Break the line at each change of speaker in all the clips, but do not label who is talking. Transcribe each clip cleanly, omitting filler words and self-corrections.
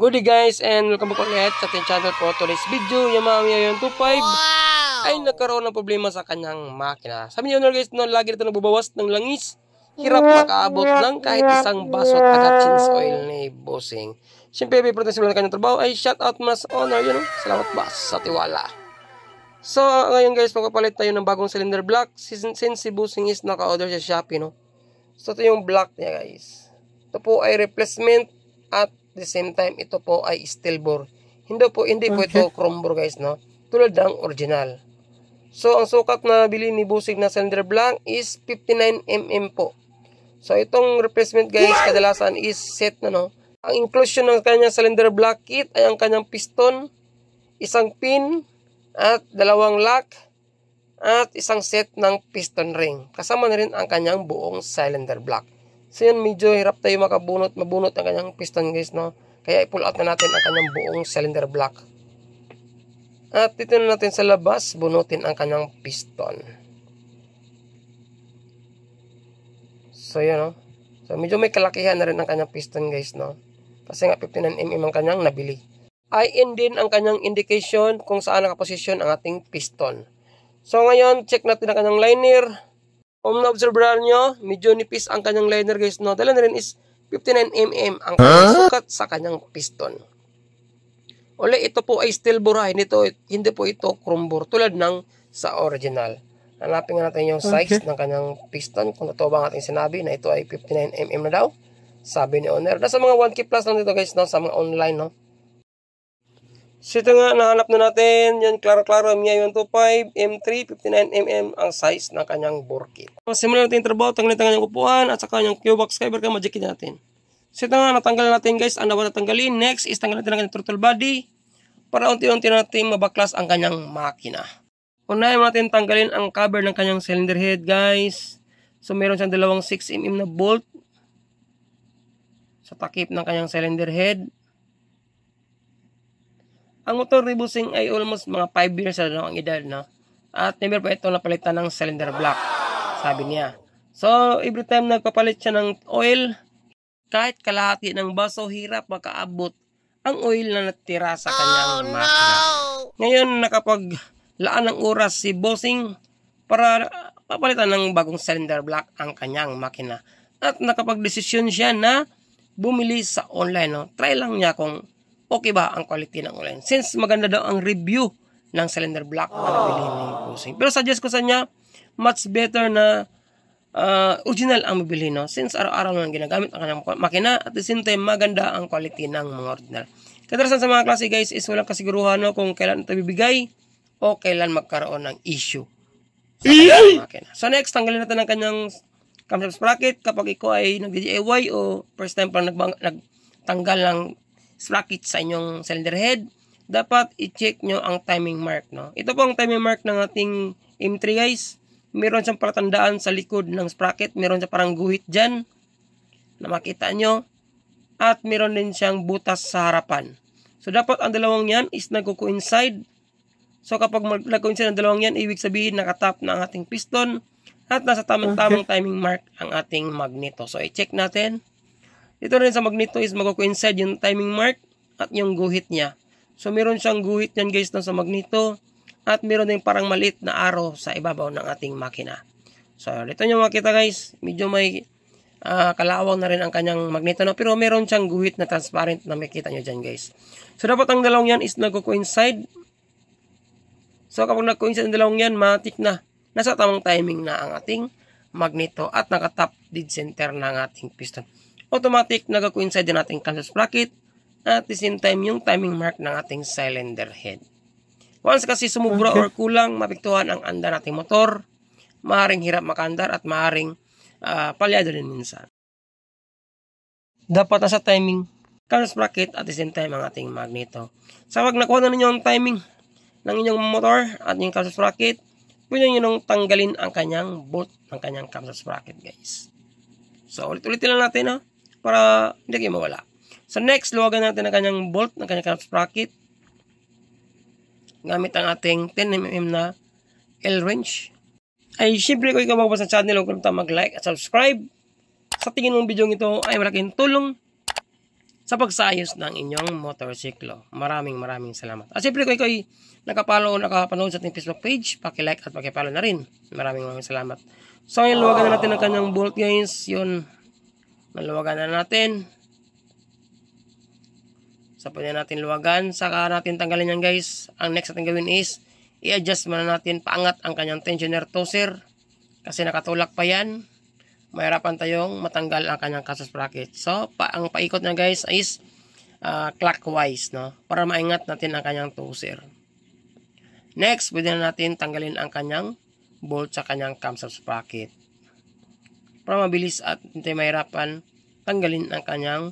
Good day guys, and welcome back ulit sa ating channel po. Today's video, Yamaha Miayon 25 ay nagkaroon ng problema sa kanyang makina. Sabi niyo guys, no, lagi ito nagbabawas ng langis. Hirap makaabot ng kahit isang baso at taga-chins oil ni Bossing. Siyempre, piprontensible na kanyang trabaho ay shout out mas honor, yun. Salamat boss sa tiwala. So, ngayon guys, magpapalit tayo ng bagong cylinder block since si Bossing is naka-order sa Shopee, no? So, ito yung block niya guys. Ito po ay replacement at the same time, ito po ay steel bore. Hindi po ito chrome bore guys, no? Tulad ng original. So, ang sukat na bili ni Bossing na cylinder block is 59mm po. So, itong replacement guys, kadalasan is set na, no? Ang inclusion ng kanyang cylinder block kit ay ang kanyang piston, isang pin, at dalawang lock, at isang set ng piston ring. Kasama na rin ang kanyang buong cylinder block. So yun, medyo hirap tayo mabunot ang kanyang piston guys, no? Kaya i-pull out na natin ang kanyang buong cylinder block. At dito na natin sa labas, bunutin ang kanyang piston. So yun, no? So medyo may kalakihan na rin ang kanyang piston guys, no? Kasi nga 59mm ang kanyang nabili. IN din ang kanyang indication kung saan nakaposisyon ang ating piston. So ngayon, check natin ang kanyang liner. Kung na-observeran nyo, medyo nipis ang kanyang liner guys, no? Dala na rin is 59mm ang kanyang sukat sa kanyang piston. Uli, ito po ay steel bore, hindi po ito chrome bore tulad ng sa original. Hanapin nga natin yung size ng kanyang piston. Kung totoo ba ang ating sinabi na ito ay 59mm na daw, sabi ni owner. Nasa mga 1K plus lang dito guys, no? Sa mga online, no? So ito nga, nahanap na natin. Yan, klaro-klaro, Miayon 25 M3, 59mm ang size ng kanyang bore kit. So, simulan natin yung trabaho, tanggalin ang kanyang upuan at saka yung Q-box cover ka, magikin natin. So ito nga, natanggal natin guys, ang dapat natanggalin. Next is tanggalin natin ang kanyang throttle body para unti-unti natin mabaklas ang kanyang makina. Unahin natin tanggalin ang cover ng kanyang cylinder head guys. So meron siyang dalawang 6mm na bolt sa takip ng kanyang cylinder head. Ang motor ni Bossing ay almost mga 5 years na ang edad, no? At never pa ito napalitan ng cylinder block, sabi niya. So, every time nagpapalit siya ng oil, kahit kalahati ng baso, hirap makaabot ang oil na natira sa kanyang makina. Ngayon, nakapaglaan ng oras si Bossing para papalitan ng bagong cylinder block ang kanyang makina. At nakapag-desisyon siya na bumili sa online, no? Try lang niya kung okay ba ang quality ng online. Since maganda daw ang review ng cylinder block na nabili ni Bossing. Pero suggest ko sa niya, much better na original ang mabili, no? Since araw-araw nang ginagamit ang kanyang makina, at the same time, maganda ang quality ng mga original. Kadalasan sa mga klase guys is walang kasiguruhan, no, kung kailan ito bibigay o kailan magkaroon ng issue sa kanyang makina. So next, tanggalin natin ang kanyang camshaft sprocket kapag ikaw ay nag-DIY o first time pa nagtanggal ng sprocket sa inyong cylinder head, dapat i-check nyo ang timing mark, no? Ito po ang timing mark ng ating M3 guys. Meron siyang palatandaan sa likod ng sprocket, meron siyang parang guhit dyan na makita nyo, at meron din siyang butas sa harapan. So dapat ang dalawang yan is nagko-coincide. So kapag nag-coincide ang dalawang yan, ibig sabihin nakatap na ang ating piston at nasa tamang timing mark ang ating magneto. So i-check natin. Ito rin sa magneto is magko-coincide yung timing mark at yung guhit niya. So meron siyang guhit yan guys sa magneto, at meron din parang maliit na arrow sa ibabaw ng ating makina. So dito nyo makita guys, medyo may kalawang na rin ang kanyang magneto, no? Pero meron siyang guhit na transparent na makita nyo dyan guys. So dapat ang dalawang yan is nagko-coincide. So kapag nag-coincide ang dalawang yan, matik na nasa tamang timing na ang ating magneto at nakatap dead center ng ating piston. Automatic nag-coincide din ating camshaft sprocket at the same time yung timing mark ng ating cylinder head. Once kasi sumubra or kulang, mapektuhan ang andar nating motor, maaaring hirap makaandar at maaaring palyado din minsan. Dapat nasa timing camshaft sprocket at the same time ang ating magneto. So pag nakuha na ninyo ang timing ng inyong motor at yung camshaft sprocket, pwede nyo nung tanggalin ang kanyang bolt ng kanyang camshaft sprocket guys. So ulit-ulitin lang natin, no? Para hindi kayo mawala. So next, luwagan natin ang kanyang bolt ng kanyang camshaft sprocket gamit ang ating 10mm na L-wrench. Ay syempre kung ikaw bago sa channel, huwag kalimutan mag-like at subscribe. Sa tingin mong video ito ay malaking tulong sa pagsayos ng inyong motorsiklo. Maraming salamat. At siyempre kung ikaw nakapanood sa ating Facebook page, paki-like at paki-follow na rin. Maraming salamat. So ngayon luwagan na natin ang kanyang bolt guys. Yun, naluwagan na natin. So pwede natin luwagan, saka natin tanggalin yan guys. Ang next natin gawin is i-adjust muna natin paangat ang kanyang tensioner toser kasi nakatulak pa yan. Mahirapan tayong matanggal ang kanyang casus bracket. So ang paikot na guys is clockwise, no, para maingat natin ang kanyang toser. Next, pwede na natin tanggalin ang kanyang bolt sa kanyang casus bracket para mabilis at hindi mahirapan tanggalin ang kanyang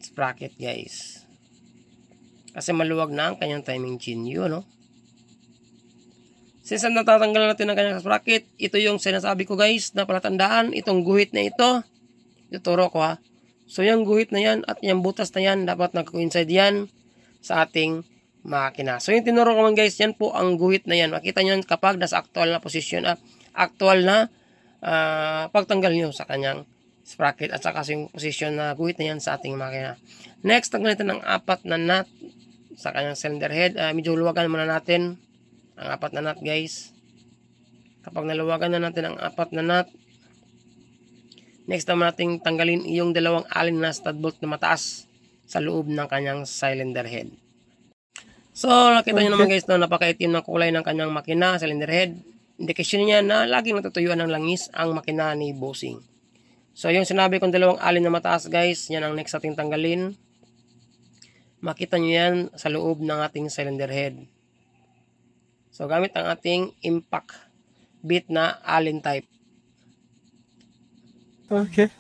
sprocket guys. Kasi maluwag na ang kanyang timing chain yun, no? Since natatanggal natin ang kanyang sprocket, ito yung sinasabi ko guys na palatandaan, itong guhit na ito, ituturo ko ha. So yung guhit na yan at yung butas na yan, dapat nag-coincide yan sa ating makina. So yung tinuro ko man guys, yan po ang guhit na yan. Makita nyo kapag nasa actual na posisyon, actual na pagtanggal nyo sa kanyang sprocket at saka yung posisyon na guhit na yan sa ating makina. Next, tanggalin natin ang 4 na nut sa kanyang cylinder head. Medyo luwagan muna natin ang 4 na nut guys. Kapag naluwagan na natin ang 4 na nut, next naman natin tanggalin yung 2 alin na stud bolt na mataas sa loob ng kanyang cylinder head. So nakita nyo naman guys na napakaitim ng kulay ng kanyang makina, cylinder head. Indikasyon niya na laging natutuyuan ng langis ang makina ni bossing. So yung sinabi kong 2 alin na mataas guys, yan ang next natin tanggalin. Makita nyo yan sa loob ng ating cylinder head. So gamit ang ating impact bit na allen type.
Okay.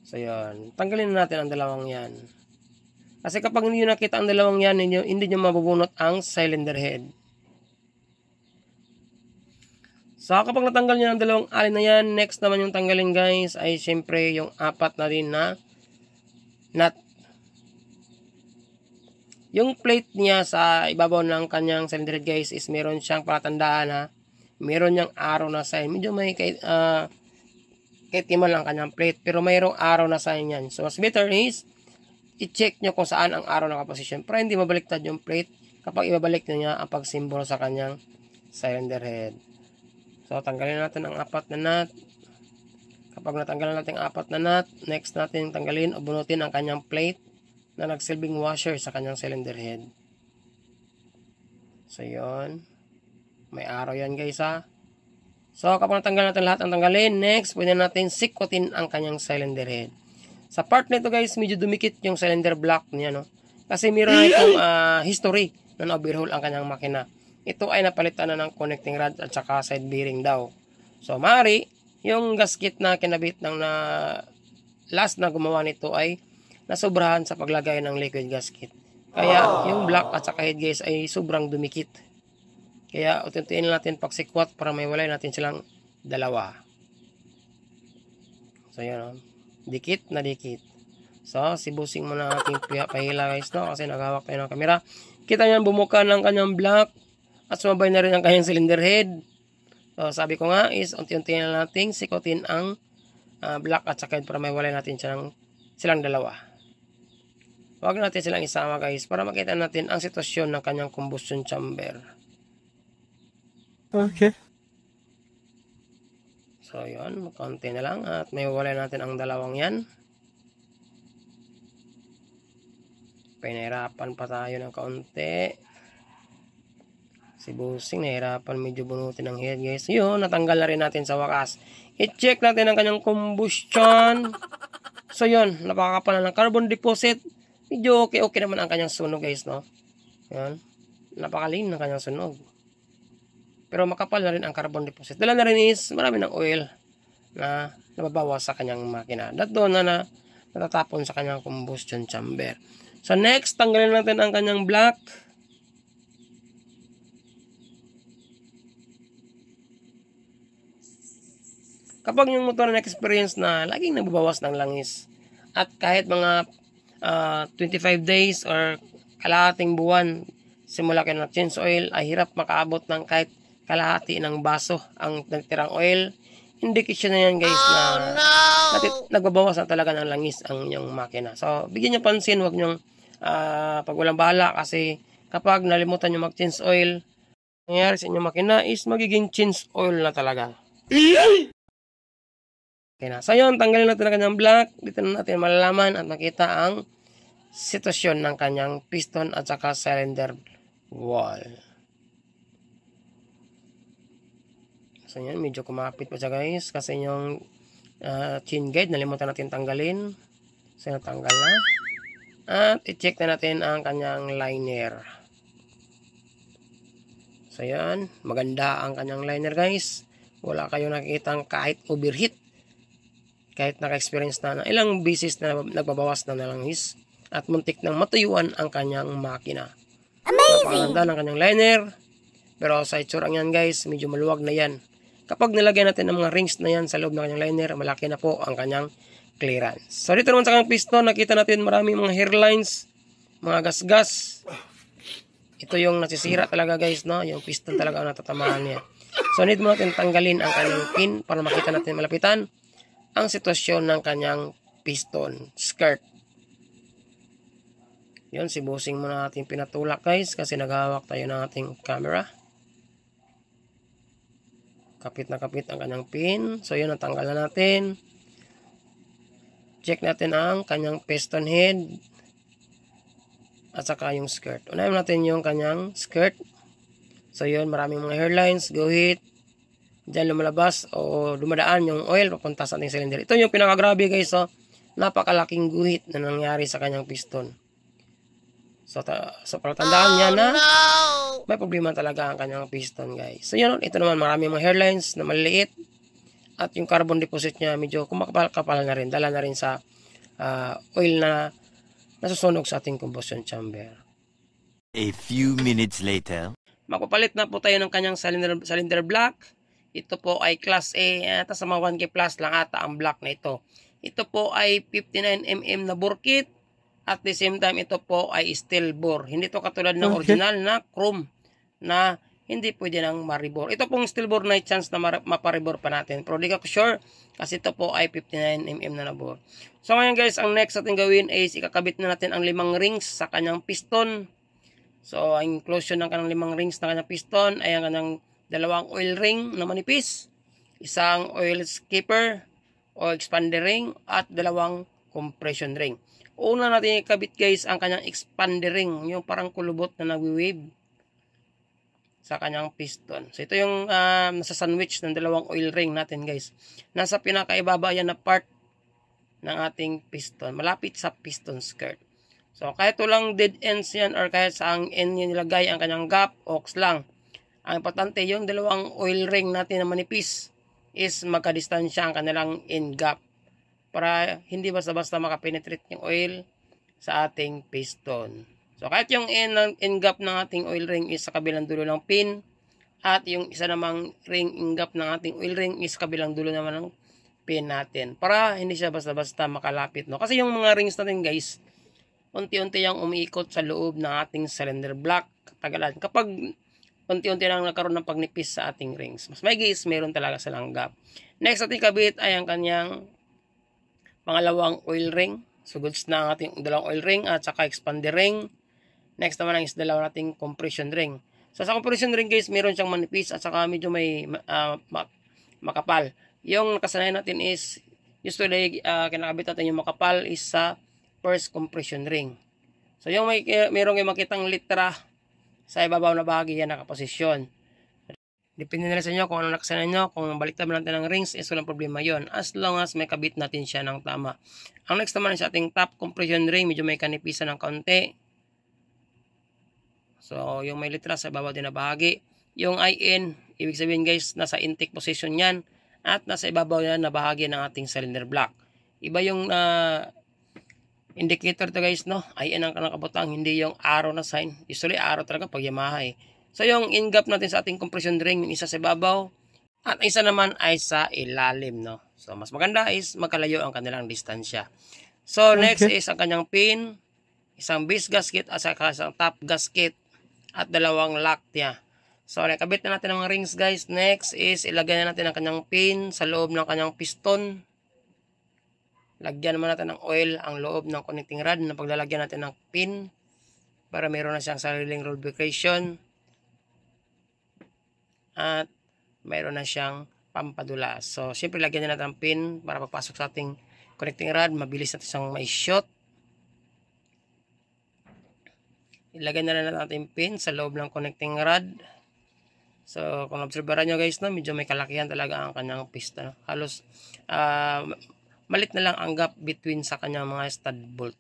So yan, tanggalin na natin ang 2 yan. Kasi kapag hindi nyo nakita ang 2 yan, hindi nyo mabubunot ang cylinder head. So kapag natanggal nyo ang 2 alin na yan, next naman yung tanggalin guys ay syempre yung 4 na rin na nut. Yung plate niya sa ibabaw ng kanyang cylinder head guys is meron siyang palatandaan na meron niyang arrow na sign. Medyo may kaitiman lang kanyang plate pero mayroong arrow na sign yan. So mas better is i-check nyo kung saan ang arrow nakaposisyon para hindi mabaliktad yung plate kapag ibabalik nyo niya ang pagsimbolo sa kanyang cylinder head. So tanggalin natin ang 4 na nut. Kapag natanggalan natin ang 4 na nut, next natin tanggalin o bunutin ang kanyang plate na nagsilbing washer sa kanyang cylinder head. So yun, may arrow yan guys ha. So kapag natanggal natin lahat ang tanggalin, next pwede natin sikutin ang kanyang cylinder head. Sa part nito guys, medyo dumikit yung cylinder block niya, no, kasi meron na itong history na na-overhaul ang kanyang makina. Ito ay napalitan na ng connecting rod at saka side bearing daw. So maaari yung gasket na kinabit ng last na gumawa nito ay nasobrahan sa paglagay ng liquid gasket. Kaya yung block at saka head guys ay sobrang dumikit. Kaya utuntuin natin pagsikwat para may walay natin silang 2. So yun, dikit na dikit. So sibusing muna natin pahila guys, no, kasi naghawak tayo ng camera. Kita niyan bumuka ng kanyang block at sumabay na rin ang kanyang cylinder head. So sabi ko nga is unti-unti na nating sikutin ang block at saka para may walay natin silang 2. Huwag natin silang isama guys para makita natin ang sitwasyon ng kanyang combustion chamber.
Okay.
So yun, konti na lang at may walay natin ang 2 yan. Pinahirapan pa tayo ng kaunti. Si bossing nahirapan medyo bunutin ang head guys. Yun, natanggal na rin natin sa wakas. I-check natin ang kanyang combustion. So yun, napakakapal na ng carbon deposit. Medyo okay naman ang kanyang sunog guys, no. Yan, napakalin ng kanyang sunog. Pero makapal na rin ang carbon deposit. Dala na rin is marami ng oil na nababawas sa kanyang makina. That doon na natatapon sa kanyang combustion chamber. So next, tanggalin natin ang kanyang block. Kapag yung motor na experience na laging nababawas ng langis at kahit mga 25 days or kalahating buwan simula kayo nag-change oil ay hirap makaabot ng kahit kalahati ng baso ang nagtirang oil, indication na yan guys na nagbabawas na talaga ng langis ang inyong makina. So, bigyan nyo pansin, huwag nyo pag walang bahala kasi kapag nalimutan nyo mag-change oil, nangyari sa inyong makina is magiging change oil na talaga. Okay na. So, yun, tanggalin natin ang kanyang block. Dito na natin malalaman at makita ang sitwasyon ng kanyang piston at saka cylinder wall. So yan, medyo kumapit pa siya guys kasi yung chain guide nalimutan natin tanggalin. So natanggal na. At i-check na natin ang kanyang liner. So yan, maganda ang kanyang liner guys. Wala kayong nakikitang kahit overheat. Kahit naka-experience na ilang beses na nagbabawas na langis at muntik nang matuyuan ang kanyang makina. Amazing! Napakaganda ng kanyang liner. Pero sa itsura yan guys, medyo maluwag na yan. Kapag nilagay natin ang mga rings na yan sa loob ng kanyang liner, malaki na po ang kanyang clearance. So dito naman sa kanyang piston, nakita natin maraming mga hairlines, mga gasgas. Ito yung nasisira talaga guys, no? Yung piston talaga ang natatamaan niya. So need mo natin tanggalin ang kanyang pin para makita natin malapitan ang sitwasyon ng kanyang piston skirt. Yun, si bossing muna natin pinatulak guys kasi naghahawak tayo ng ating camera. Kapit na kapit ang kanyang pin. So yun, natanggal na natin. Check natin ang kanyang piston head at saka yung skirt. Unahin natin yung kanyang skirt. So yun, maraming mga hairlines, guhit. Diyan lumalabas o dumadaan yung oil papunta sa ating cylinder. Ito yung pinakagrabe guys. So, napakalaking guhit na nangyari sa kanyang piston. So palatandaan niya na may problema talaga ang kanyang piston guys. So yun, ito naman maraming mga hairlines na maliliit at yung carbon deposit niya medyo kumakapal-kapal na rin. Dala na rin sa oil na nasusunog sa ating combustion chamber.
A few minutes later.
Magpapalit na po tayo ng kanyang cylinder block. Ito po ay class A. Sa mga 1K plus lang ata ang block na ito. Ito po ay 59mm na bore kit. At the same time, ito po ay steel bore. Hindi to katulad ng original na chrome na hindi pwede nang maribor. Ito pong steel bore na chance na maparibor pa natin. Pero di ka sure kasi ito po ay 59mm na bore. So ngayon guys, ang next natin gawin is ikakabit na natin ang 5 rings sa kanyang piston. So ang inclusion ng kanyang 5 rings na kanyang piston ay ang kanyang 2 oil ring na manipis, isang oil skipper o expander ring at 2 compression ring. Una natin ikabit guys ang kanyang expander ring, yung parang kulubot na nagwi-wave sa kanyang piston. So ito yung nasa sandwich ng 2 oil ring natin guys. Nasa pinakaibaba yan na part ng ating piston, malapit sa piston skirt. So kahit walang dead ends yan or kahit saang end yan nilagay ang kanyang gap, aux lang. Ang importante yung 2 oil ring natin na manipis is magkadistansya ang kanilang end gap, para hindi basta-basta makapenetrate yung oil sa ating piston. So, kahit yung end gap ng ating oil ring is sa kabilang dulo ng pin, at yung isa namang end gap ng ating oil ring is sa kabilang dulo naman ng pin natin, para hindi siya basta-basta makalapit. No? Kasi yung mga rings natin guys, unti-unti yung umiikot sa loob ng ating cylinder block. Katagalan. Kapag unti-unti lang nagkaroon ng pagnipis sa ating rings, mas may guys, meron talaga silang gap. Next natin kabit ay ang kanyang pangalawang oil ring. So goods na ang ating 2 oil ring at saka expander ring. Next naman is 2 nating compression ring. So sa compression ring guys, meron siyang manipis at saka medyo may makapal. Yung nakasanayan natin is usually kinakabit natin yung makapal is sa first compression ring. So yung merong yung makitang litra sa ibabaw na bahagi yan nakaposisyon. Depende na sa inyo kung ano nakasanan nyo. Kung baliktad natin ng rings, is walang problema yon, as long as may kabit natin siya ng tama. Ang next naman sa ating top compression ring, medyo may kanipisan ng kaunti. So, yung may litra sa ibabaw din na bahagi. Yung IN, ibig sabihin guys, nasa intake position yan. At nasa ibabaw yan na bahagi ng ating cylinder block. Iba yung indicator to guys, no? IN ang nakabutang, hindi yung arrow na sign. Usually arrow talaga pag Yamaha eh. So, yung end gap natin sa ating compression ring, yung isa sa ibabaw, at isa naman ay sa ilalim, no? So, mas maganda is magkalayo ang kanilang distansya. So, next is ang kanyang pin, isang base gasket at saka isang top gasket, at 2 lock niya. So, nakabit na natin ang mga rings guys. Next is ilagay na natin ang kanyang pin sa loob ng kanyang piston. Lagyan naman natin ng oil ang loob ng connecting rod na paglalagyan natin ng pin para meron na siyang sariling lubrication. At mayroon na siyang pampadulas. So, siyempre lagyan natin ang pin para pagpasok sa ating connecting rod. Mabilis natin siyang mai-shot. Ilagay na rin natin yung pin sa loob ng connecting rod. So, kung observeran nyo guys, no, medyo may kalakihan talaga ang kanyang piston. Halos, malit na lang ang gap between sa kanyang mga stud bolt.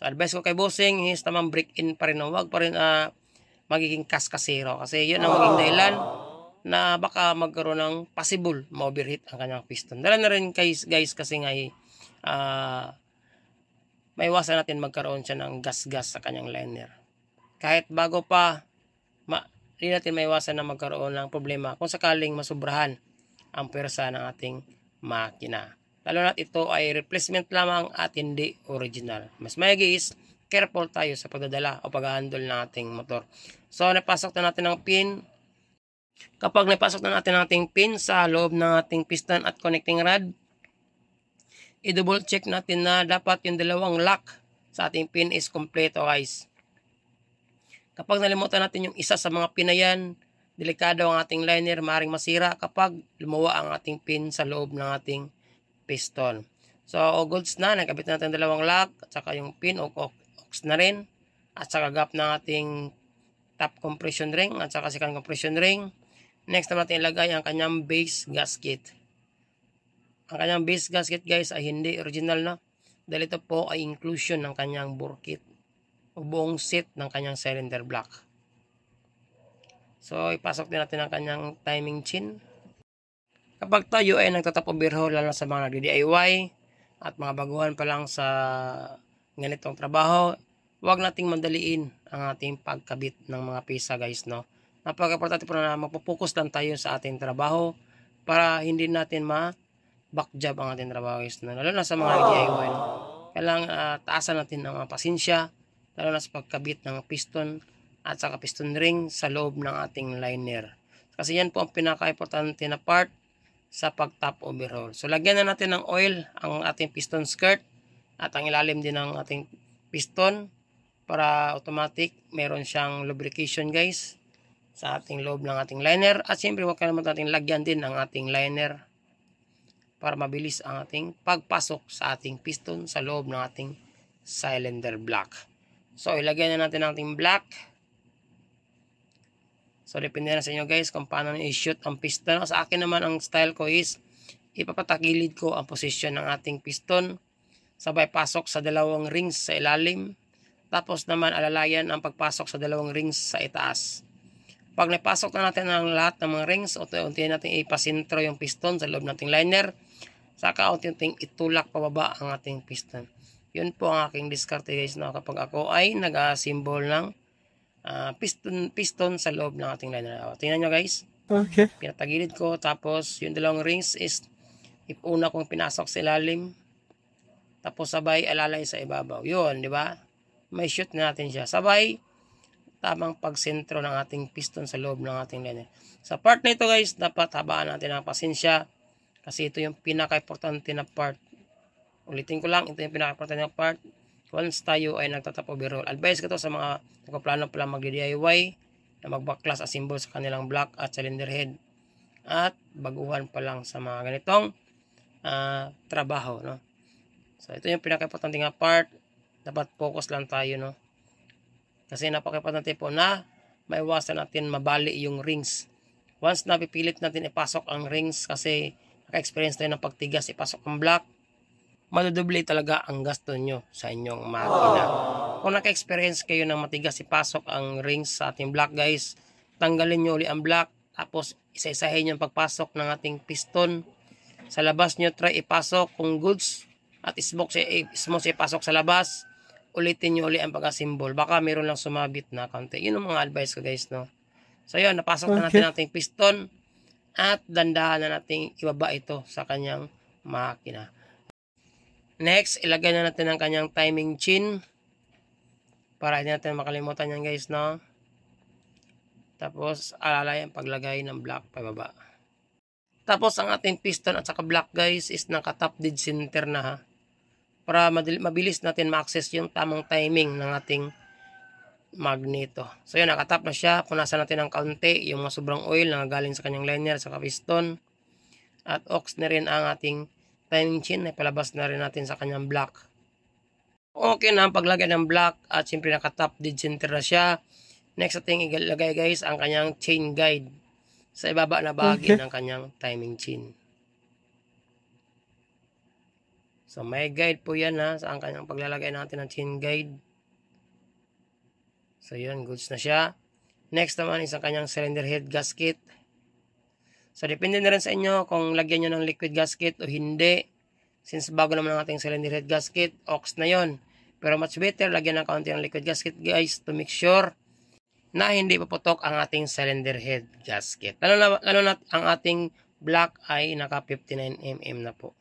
So, advice ko kay bossing is tamang break-in pa rin. No? Huwag pa rin magiging kaskasero. Kasi yun ang maging dahilan na baka magkaroon ng possible ma-overheat ang kanyang piston. Dala na rin guys kasi nga maiwasan natin magkaroon siya ng gas-gas sa kanyang liner. Kahit bago pa, hindi natin maiwasan na magkaroon ng problema kung sakaling masubrahan ang pwersa ng ating makina. Lalo na ito ay replacement lamang at hindi original. Mas maigi is careful tayo sa pagdadala o pag-handle ng ating motor. So, napasok na natin ang pin. Kapag napasok na natin ang ating pin sa loob ng ating piston at connecting rod, i-double check natin na dapat yung dalawang lock sa ating pin is kompleto guys. Kapag nalimutan natin yung isa sa mga pin na yan, delikado ang ating liner, maaaring masira kapag lumuwa ang ating pin sa loob ng ating piston. So, goods na, nakabit natin dalawang lock, at saka yung pin o ox na rin, at saka gap ng ating top compression ring, at saka second compression ring. Next naman natin ilagay ang kanyang base gasket. Ang kanyang base gasket guys ay hindi original na, dahil ito po ay inclusion ng kanyang bore kit o buong set ng kanyang cylinder block. So, ipasok din natin ang kanyang timing chain. Kapag tayo ay nagtatap overhaul, lalo sa mga nagdi-DIY at mga baguhan pa lang sa ganitong trabaho, huwag nating mandaliin ang ating pagkabit ng mga pisa guys, no? Napaka-importante po na mapupokus lang tayo sa ating trabaho para hindi natin ma-backjob ang ating trabaho guys, no? Lalo na sa mga DIY, no? Kailangan taasan natin ang pasensya, lalo na sa pagkabit ng piston at saka piston ring sa loob ng ating liner. Kasi yan po ang pinaka-importante na part sa pag-top overhaul. So, lagyan na natin ng oil ang ating piston skirt at ang ilalim din ng ating piston para automatic meron siyang lubrication guys sa ating loob ng ating liner. At siyempre, huwag kalimutan natin lagyan din ang ating liner para mabilis ang ating pagpasok sa ating piston sa loob ng ating cylinder block. So, ilagay na natin ang ating block. So, depende na sa inyo guys kung paano i-shoot ang piston. Sa akin naman, ang style ko is ipapatakilid ko ang posisyon ng ating piston. Sabay pasok sa dalawang rings sa ilalim. Tapos naman alalayan ang pagpasok sa dalawang rings sa itaas. Pag napasok na natin ang lahat ng mga rings, unti-unti natin ipasintro yung piston sa loob ng ating liner. Saka unti-unting itulak pababa ang ating piston. Yun po ang aking diskarte guys, no? Kapag ako ay nag-assemble ng piston sa loob ng ating liner. Tingnan nyo guys.
Okay.
Pinatagilid ko. Tapos yung dalawang rings is una kong pinasok sa ilalim. Tapos sabay alalay sa ibabaw. Yun, di ba? May shoot na natin siya. Sabay tamang pagsentro ng ating piston sa loob ng ating liner. Sa part na ito guys, dapat habaan natin ang pasensya. Kasi ito yung pinaka-importante na part. Ulitin ko lang, ito yung pinaka-importante na part. Once tayo ay nagtatap overhaul. Advice ko to sa mga nagpaplano pala mag-DIY na mag-backlash assemble sa kanilang block at cylinder head. At baguhan pa lang sa mga ganitong trabaho, no? So, ito yung pinaka-importante nga part. Dapat focus lang tayo, no? Kasi napaka-importante po na maiwasan natin mabali yung rings. Once na pipilit natin ipasok ang rings kasi naka-experience tayo ng pagtigas ipasok ang block, madudoble talaga ang gasto nyo sa inyong makina. Kung naka-experience kayo ng matigas ipasok ang rings sa ating block guys, tanggalin nyo uli ang block, tapos isa-isahin yung pagpasok ng ating piston. Sa labas nyo try ipasok kung goods at smooth ipasok sa labas. Ulitin nyo uli ang pag-assemble. Baka meron lang sumabit na konti. Yun ang mga advice ko guys, no? So yun, napasok na natin ang ating piston at dandahan na natin ibaba ito sa kanyang makina. Next, ilagay na natin ang kanyang timing chain para hindi natin makalimutan yan guys, no? Tapos, alalay ang paglagay ng block pababa. Tapos, ang ating piston at saka block guys is naka-top dead center na ha. Para mabilis natin ma-access yung tamang timing ng ating magneto. So, yun, naka-top na siya. Punasan natin ng kaunti yung mga sobrang oil na galing sa kanyang liner at saka piston. At ox na rin ang ating timing chain na palabas na rin natin sa kanyang block. Okay na ang paglagay ng block at siyempre naka-top dead center na siya. Next ating ilagay guys ang kanyang chain guide sa ibaba na bahagi ng kanyang timing chain. So may guide po yan ha sa ang kanyang paglalagay natin ng chain guide. So yun, goods na siya. Next naman is ang kanyang cylinder head gasket. So depende na rin sa inyo kung lagyan nyo ng liquid gasket o hindi. Since bago naman ang ating cylinder head gasket, ox na yon. Pero much better lagyan ng kaunti ng liquid gasket guys to make sure na hindi paputok ang ating cylinder head gasket. Lalo na ang ating block ay naka 59mm na po.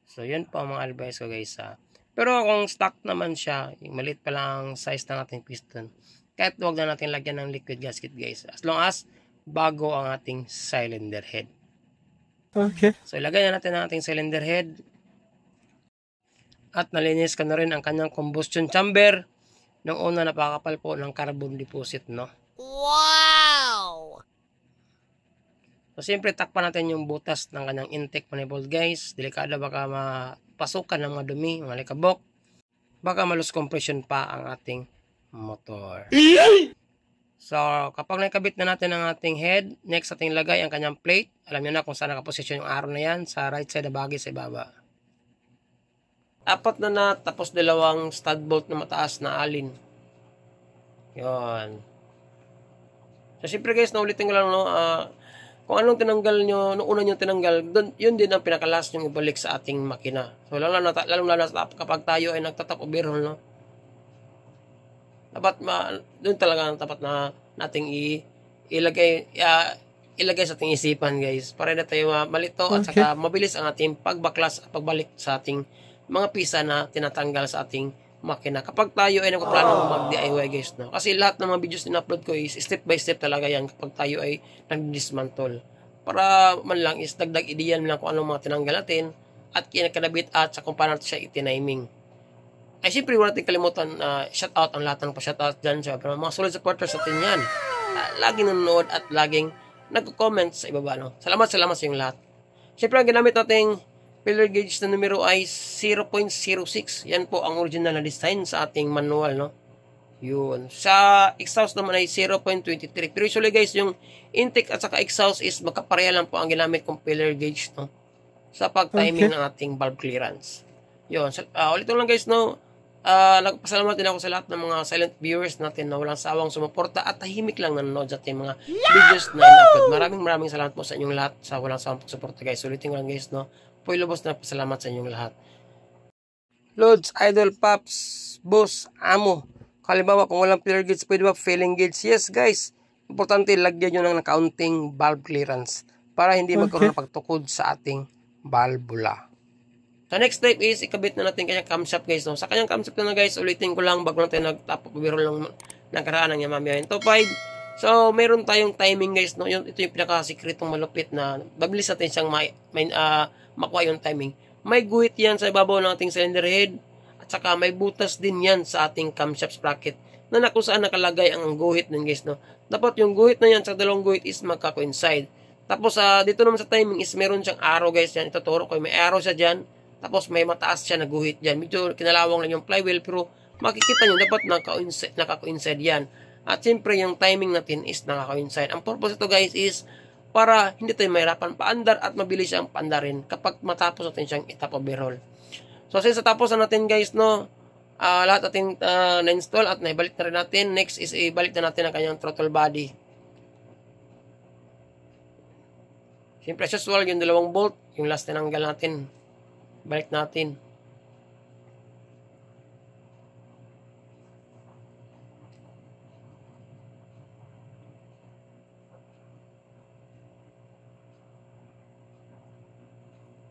So yun po ang mga advice ko guys ha. Pero kung stock naman siya, yung maliit pa lang ang size ng ating piston, kahit huwag na natin lagyan ng liquid gasket guys. As long as bago ang ating cylinder head.
Okay.
So ilagay na natin ang ating cylinder head. At nalinis ko na rin ang kanyang combustion chamber. Nung una napakapal po ng carbon deposit, no?
Wow!
So, siyempre, takpan natin yung butas ng kanyang intake manifold, guys. Delikado, baka mapasukan ng mga dumi, mga likabok. Baka malose compression pa ang ating motor. So, kapag nakabit na natin ang ating head, next ating lagay ang kanyang plate. Alam nyo na kung saan nakaposisyon yung arrow na yan, sa right side na bahagi sa ibaba. Apat na tapos dalawang stud bolt na mataas na alin. Yun. So, siyempre guys, naulitin ko lang, no, kung anong tinanggal nyo, nung una nyo tinanggal, yun din ang pinakalas nyo ibalik sa ating makina. So, lalong kapag tayo ay nagtatap overhaul, no, dapat doon talaga dapat na nating ilagay sa ating isipan guys. Para na tayo malito at saka mabilis ang ating pagbaklas at pagbalik sa ating mga pisa na tinatanggal sa ating makina. Kapag tayo ay nagpaplano mag-DIY guys, no? Kasi lahat ng mga videos na upload ko is step by step talaga yan kapag tayo ay nag-dismantle. Para man lang is dagdag ideyan lang kung anong mga tinanggal natin at kinakadabit at sa kung paano siya itiniming. Ay siyempre wala natin kalimutan shout out ang lahat ng pa-shout out dyan sa mga solid supporters natin yan. Laging nanonood at laging nagko-comment sa ibaba, no? Salamat sa inyong lahat. Siyempre ang ginamit nating filler gauge na numero ay 0.06. Yan po ang original na design sa ating manual, no? Yun. Sa exhaust naman ay 0.23. Pero usually guys, yung intake at saka exhaust is magkapareha lang po ang ginamit kong filler gauge, no? Sa pag-timing ng ating valve clearance. Yun. Ulit lang guys, no? Nagpasalamat din ako sa lahat ng mga silent viewers natin na walang sawang sumuporta at tahimik lang nanonood sa ating mga videos na in-upload. Maraming salamat po sa inyong lahat sa walang sawang pagsuporta guys. Ulitin ko lang guys, no? Po'y lubos na pasalamat sa inyong lahat. Loads, idol, pops, boss, amo. Halimbawa, kung walang filler gauge, pwede ba failing gauge? Yes, guys. Importante, lagyan nyo ng nakaunting valve clearance para hindi magkaroon ng pagtukod sa ating valvula. So, next step is, ikabit na natin kanyang camshaft, guys. No? Sa kanyang camshaft na guys, ulitin ko lang bago natin nag-top up biro lang nakaraan ng Yamaha Ento 5. So, meron tayong timing, guys. No? Ito yung pinaka-secretong malupit na mabilis natin siyang makuha yung timing. May guhit yan sa ibabaw ng ating cylinder head at saka may butas din yan sa ating camshaft sprocket na kung saan nakalagay ang guhit nun guys, no? Dapat yung guhit na yan sa dalawang guhit is magka-coincide. Tapos dito naman sa timing is meron siyang arrow guys yan. Ituturo ko may arrow siya dyan. Tapos may mataas siya na guhit dyan. Medyo kinalawang lang yung flywheel pero makikita nyo dapat naka-coincide yan. At siyempre yung timing natin is naka-coincide. Ang purpose ito guys is para hindi tayo mahirapan paandar at mabilis siyang paandarin kapag matapos natin siyang itap overhaul. So, since natapos na natin guys, no, lahat natin na-install at naibalik na rin natin. Next is ibalik na natin ang kanyang throttle body. Siyempre, as usual, yung dalawang bolt, yung last tinanggal natin. Balik natin.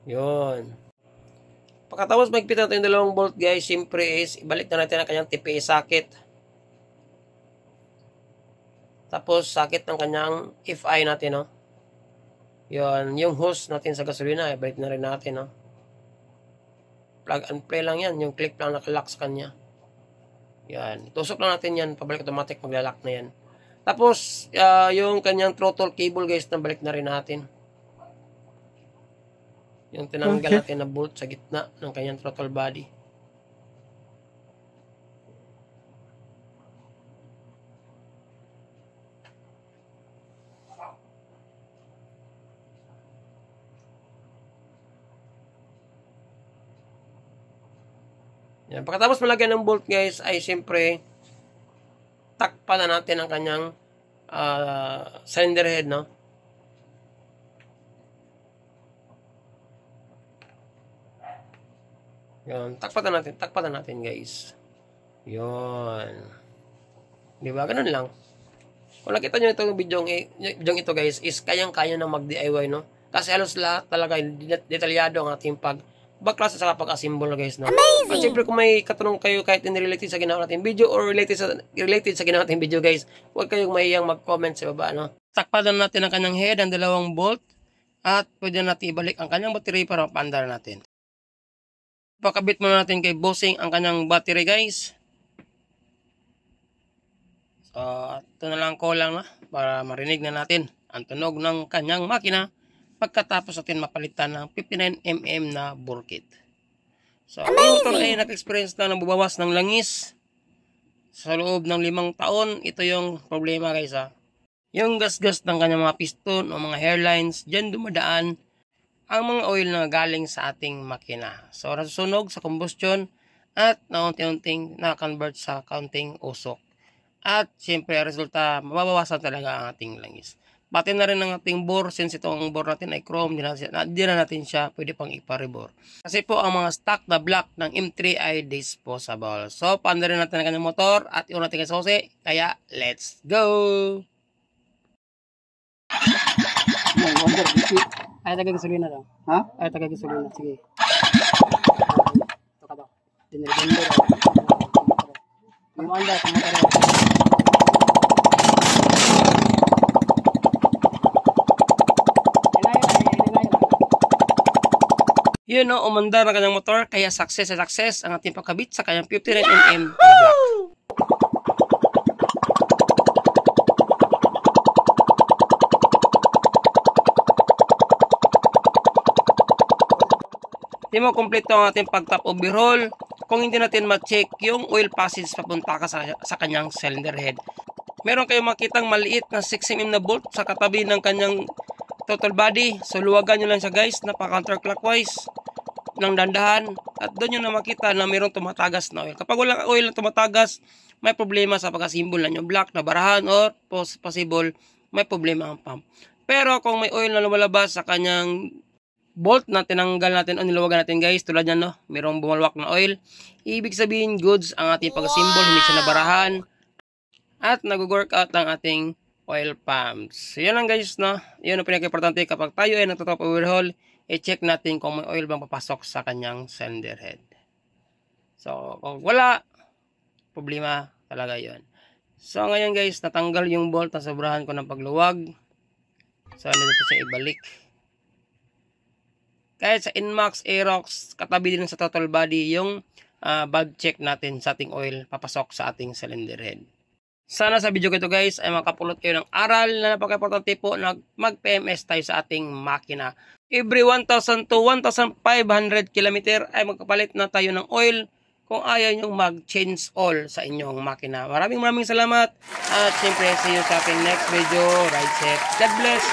Yun. Pagkatapos magpit natin yung dalawang bolt guys, siyempre is ibalik na natin ang kanyang TPA socket. Tapos, sakit ng kanyang FI natin, no? Yun, yung hose natin sa gasolina, balik na rin natin, no? Plug and play lang yan. Yung click lang nakalock sa kanya. Yan. Tusok lang natin yan. Pabalik automatic, maglalak na yan. Tapos, yung kanyang throttle cable, guys, nabalik na rin natin. Yung tinanggal natin na bolt sa gitna ng kanyang throttle body. Yan. Pagkatapos malagyan ng bolt, guys, ay siyempre takpan na natin ang kanyang cylinder head, no? Yan. Takpan na natin, guys. Yun. Di ba? Ganun lang. Kung nakita nyo itong video ito, guys, is kayang-kaya na mag-DIY, no? Kasi halos lahat talaga detalyado ang ating pagbaklase sa pag-assemble, guys, no? Amazing! At siyempre, kung may katanong kayo kahit hindi related sa ginawa natin video or related sa ginawa natin video, guys, huwag kayong mahiyang mag-comment sa baba, no? Takpan na natin ang kanyang head, ang dalawang bolt, at pwede natin ibalik ang kanyang battery para mapaandar natin. Pakabit muna natin kay bossing ang kanyang battery, guys. So, ito na lang ko lang na para marinig na natin ang tunog ng kanyang makina pagkatapos natin mapalitan ng 59mm na bore kit. So, ang motor ay nag-experience na ng bubawas ng langis sa loob ng 5 taon. Ito yung problema, guys, ha. Yung gas-gas ng kanyang mga piston o mga hairlines, dyan dumadaan ang mga oil na galing sa ating makina. So, nasusunog sa combustion at naunti-unting na-convert sa kaunting usok. At, siyempre, resulta, mababawasan talaga ang ating langis. Pati na rin ang ating bore, since itong bore natin ay chrome, di na natin siya pwede pang ipa-rebore. Kasi po, ang mga stock na block ng M3 ay disposable. So, paanda rin natin ang kanyang motor at iwan natin kay susi. Kaya, let's go! Ay, tagagasolina daw.
Ha?
Ay, tagagasolina. Sige. Ito ka daw. Dinilibando daw. Pag-uanda, pag-motor. Yun, no, umandar na kanyang motor. Kaya success ang ating pagkabit sa kanyang 59mm na block. Hindi mo kompleto ang ating pag-top overhaul kung hindi natin ma-check yung oil passage papunta ka sa kanyang cylinder head. Meron kayong makitang maliit na 6mm na bolt sa katabi ng kanyang total body. So, luwagan nyo lang siya, guys, na pa-counterclockwise ng dandahan. At doon nyo na makita na mayroong tumatagas na oil. Kapag walang oil na tumatagas, may problema sa pag-assemble na yung block, na barahan, or possible, may problema ang pump. Pero kung may oil na lumalabas sa kanyang bolt na tinanggal natin o niluwagan natin, guys, tulad yan, no, mayroong bumalwak na oil, ibig sabihin goods ang ating pag-assemble, hindi siya nabarahan at nag-work out ang ating oil pumps. So, yun lang, guys, no, yun ang pinaka-importante kapag tayo ay nagtotop overhaul, i-check natin kung may oil bang papasok sa kanyang cylinder head. So, kung wala, problema talaga yun. So, ngayon, guys, natanggal yung bolt na sobrahan ko ng pagluwag. So, nandito siya ibalik. Kahit sa Inmax, Aerox, katabi din sa total body yung valve check natin sa ating oil papasok sa ating cylinder head. Sana sa video ko ito, guys, ay makapulot kayo ng aral na napaka-importante po na mag-PMS tayo sa ating makina. Every 1,000 to 1,500 km ay magkapalit na tayo ng oil kung ayaw nyo mag-change oil sa inyong makina. Maraming salamat at siyempre see you sa ating next video. Ride safe. God bless.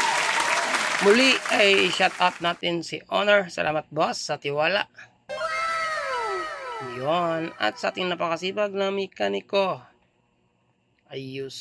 Muli ay shout out natin si Honor. Salamat, boss, sa tiwala. Yun. At sa ating napakasipag na mekaniko. Ayos.